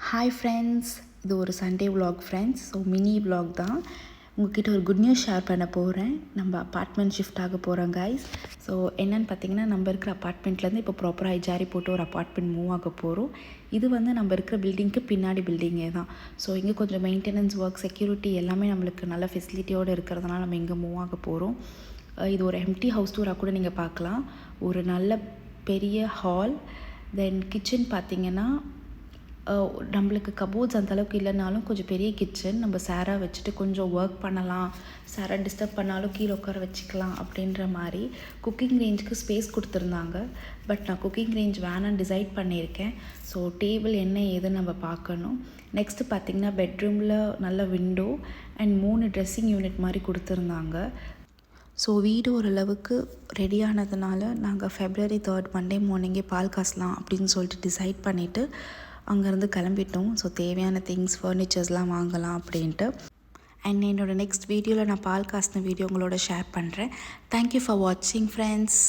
Hi friends, இது ஒரு Sunday vlog friends. So mini vlog தான். உங்கள்கிட்ட ஒரு குட் நியூஸ் ஷேர் பண்ண போகிறேன். நம்ம அப்பார்ட்மெண்ட் ஷிஃப்ட் ஆக போகிறோம் கைஸ். ஸோ என்னென்னு பார்த்தீங்கன்னா, நம்ம இருக்கிற அப்பார்ட்மெண்ட்லேருந்து இப்போ ப்ராப்பராக இஜாரி போட்டு ஒரு அப்பார்ட்மெண்ட் மூவ் ஆக போகிறோம். இது வந்து நம்ம இருக்கிற பில்டிங்க்கு பின்னாடி பில்டிங்கே தான். ஸோ இங்கே கொஞ்சம் மெயின்டெனன்ஸ் ஒர்க், செக்யூரிட்டி எல்லாமே நம்மளுக்கு நல்ல ஃபெசிலிட்டியோடு இருக்கிறதுனால நம்ம இங்கே மூவ் ஆக போகிறோம். இது ஒரு எம்டி ஹவுஸ் டூராக கூட நீங்கள் பார்க்கலாம். ஒரு நல்ல பெரிய ஹால், தென் கிச்சன் பார்த்திங்கன்னா நம்மளுக்கு கபோர்ட்ஸ் அந்தளவுக்கு இல்லைனாலும் கொஞ்சம் பெரிய கிச்சன். நம்ம சாரா வச்சுட்டு கொஞ்சம் ஒர்க் பண்ணலாம், சாரா டிஸ்டர்ப் பண்ணாலும் கீழே உட்கார வச்சுக்கலாம் அப்படின்ற மாதிரி குக்கிங் ரேஞ்சுக்கு ஸ்பேஸ் கொடுத்துருந்தாங்க. பட் நான் குக்கிங் ரேஞ்ச் வேணான்னு டிசைட் பண்ணியிருக்கேன். ஸோ டேபிள் என்ன ஏதுன்னு நம்ம பார்க்கணும். நெக்ஸ்ட்டு பார்த்திங்கன்னா பெட்ரூமில் நல்ல விண்டோ அண்ட் 3 ட்ரெஸ்ஸிங் யூனிட் மாதிரி கொடுத்துருந்தாங்க. ஸோ வீடு ஓரளவுக்கு ரெடியானதுனால நாங்கள் February 3 மண்டே மார்னிங்கே பால் காசலாம் அப்படின்னு சொல்லிட்டு டிசைட் பண்ணிவிட்டு அங்கேருந்து கிளம்பிட்டோம். ஸோ தேவையான திங்ஸ், ஃபர்னிச்சர்ஸ்லாம் வாங்கலாம் அப்படின்ட்டு. அண்ட் என்னோடய நெக்ஸ்ட் வீடியோவில் நான் பால் காசின வீடியோ உங்களோட ஷேர் பண்ணுறேன். தேங்க்யூ ஃபார் வாட்சிங் ஃப்ரெண்ட்ஸ்.